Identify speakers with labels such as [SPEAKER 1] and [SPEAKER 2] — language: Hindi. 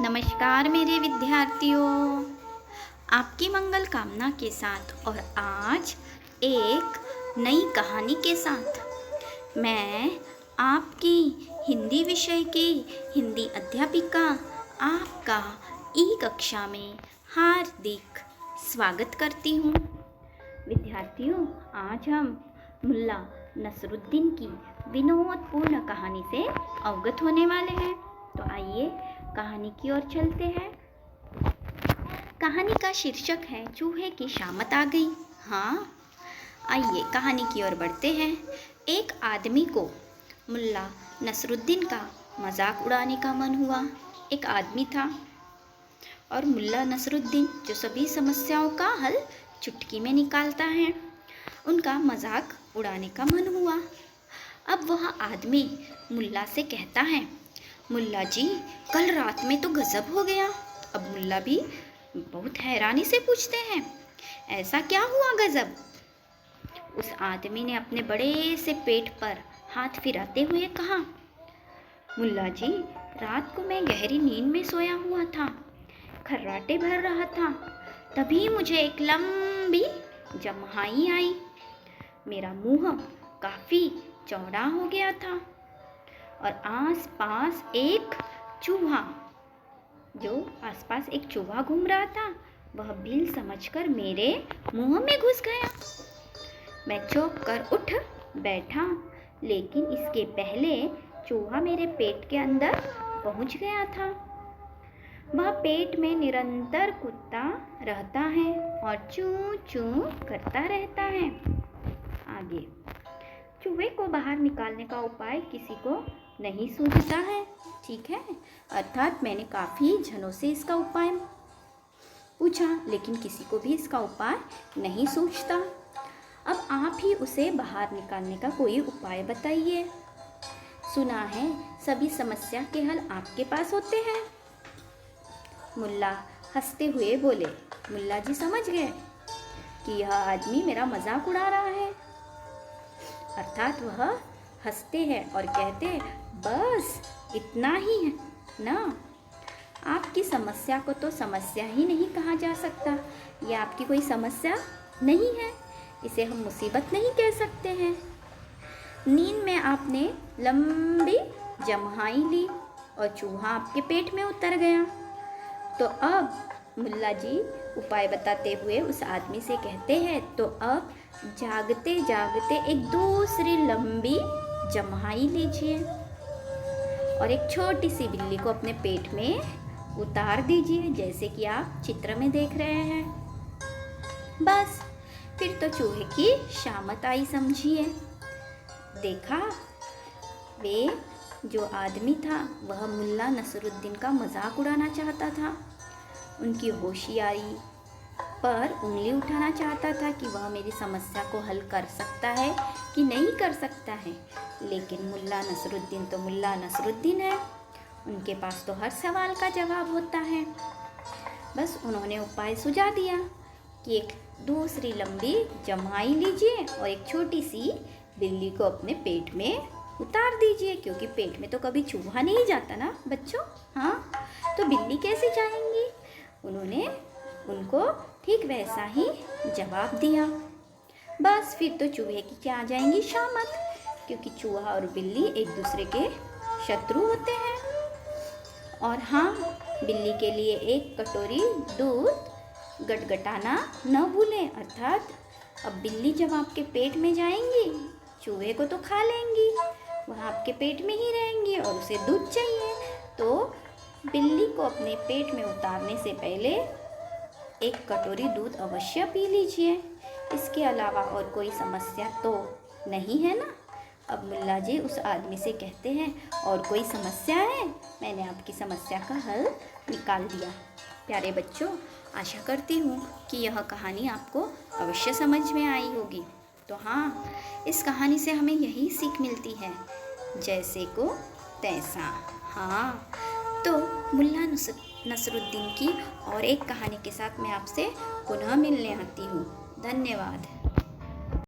[SPEAKER 1] नमस्कार मेरे विद्यार्थियों, आपकी मंगल कामना के साथ और आज एक नई कहानी के साथ मैं आपकी हिंदी विषय की हिंदी अध्यापिका आपका ई कक्षा में हार्दिक स्वागत करती हूँ। विद्यार्थियों, आज हम मुल्ला नसरुद्दीन की विनोदपूर्ण कहानी से अवगत होने वाले हैं। तो आइए कहानी की ओर चलते हैं। कहानी का शीर्षक है चूहे की शामत आ गई। हाँ, आइए कहानी की ओर बढ़ते हैं। एक आदमी को मुल्ला नसरुद्दीन का मजाक उड़ाने का मन हुआ। एक आदमी था और मुल्ला नसरुद्दीन जो सभी समस्याओं का हल चुटकी में निकालता है, उनका मजाक उड़ाने का मन हुआ। अब वह आदमी मुल्ला से कहता है, मुल्ला जी, कल रात में तो गजब हो गया। अब मुल्ला भी बहुत हैरानी से पूछते हैं, ऐसा क्या हुआ गजब? उस आदमी ने अपने बड़े से पेट पर हाथ फिराते हुए कहा, मुल्ला जी, रात को मैं गहरी नींद में सोया हुआ था, खर्राटे भर रहा था, तभी मुझे एक लंबी जम्हाई आई। मेरा मुंह काफ़ी चौड़ा हो गया था और आसपास एक चूहा घूम रहा था। वह बिल समझकर मेरे मुंह में घुस गया। मैं चौंक कर उठ बैठा, लेकिन इसके पहले चूहा मेरे पेट के अंदर पहुंच गया था। वह पेट में निरंतर कूदता रहता है और चूं चूं करता रहता है। आगे, चूहे को बाहर निकालने का उपाय किसी को नहीं सूझता है। ठीक है, अर्थात मैंने काफ़ी जनों से इसका उपाय पूछा, लेकिन किसी को भी इसका उपाय नहीं सूझता। अब आप ही उसे बाहर निकालने का कोई उपाय बताइए। सुना है सभी समस्या के हल आपके पास होते हैं। मुल्ला हंसते हुए बोले, मुल्ला जी समझ गए कि यह आदमी मेरा मजाक उड़ा रहा है। अर्थात वह हंसते हैं और कहते हैं, बस इतना ही है ना, आपकी समस्या को तो समस्या ही नहीं कहा जा सकता। यह आपकी कोई समस्या नहीं है, इसे हम मुसीबत नहीं कह सकते हैं। नींद में आपने लंबी जम्हाई ली और चूहा आपके पेट में उतर गया। तो अब मुल्ला जी उपाय बताते हुए उस आदमी से कहते हैं, तो अब जागते जागते एक दूसरी लंबी जम्हाई लीजिए और एक छोटी सी बिल्ली को अपने पेट में उतार दीजिए, जैसे कि आप चित्र में देख रहे हैं। बस फिर तो चूहे की शामत आई, समझिए। देखा, वे जो आदमी था वह मुल्ला नसरुद्दीन का मजाक उड़ाना चाहता था, उनकी होशियारी पर उंगली उठाना चाहता था कि वह मेरी समस्या को हल कर सकता है कि नहीं कर सकता है। लेकिन मुल्ला नसरुद्दीन तो मुल्ला नसरुद्दीन है, उनके पास तो हर सवाल का जवाब होता है। बस उन्होंने उपाय सुझा दिया कि एक दूसरी लंबी जम्हाई लीजिए और एक छोटी सी बिल्ली को अपने पेट में उतार दीजिए, क्योंकि पेट में तो कभी चूहा नहीं जाता ना बच्चों। हाँ, तो बिल्ली कैसे जाएंगी? उन्होंने उनको ठीक वैसा ही जवाब दिया। बस फिर तो चूहे की क्या आ जाएंगी शामत, क्योंकि चूहा और बिल्ली एक दूसरे के शत्रु होते हैं। और हाँ, बिल्ली के लिए एक कटोरी दूध गटगटाना न भूलें। अर्थात अब बिल्ली जब आपके पेट में जाएंगी, चूहे को तो खा लेंगी, वह आपके पेट में ही रहेंगी और उसे दूध चाहिए। तो बिल्ली को अपने पेट में उतारने से पहले एक कटोरी दूध अवश्य पी लीजिए। इसके अलावा और कोई समस्या तो नहीं है ना। अब मुल्ला जी उस आदमी से कहते हैं, और कोई समस्या है? मैंने आपकी समस्या का हल निकाल दिया। प्यारे बच्चों, आशा करती हूँ कि यह कहानी आपको अवश्य समझ में आई होगी। तो हाँ, इस कहानी से हमें यही सीख मिलती है, जैसे को तैसा। हाँ, तो मुल्ला नसरुद्दीन की और एक कहानी के साथ मैं आपसे पुनः मिलने आती हूँ। धन्यवाद।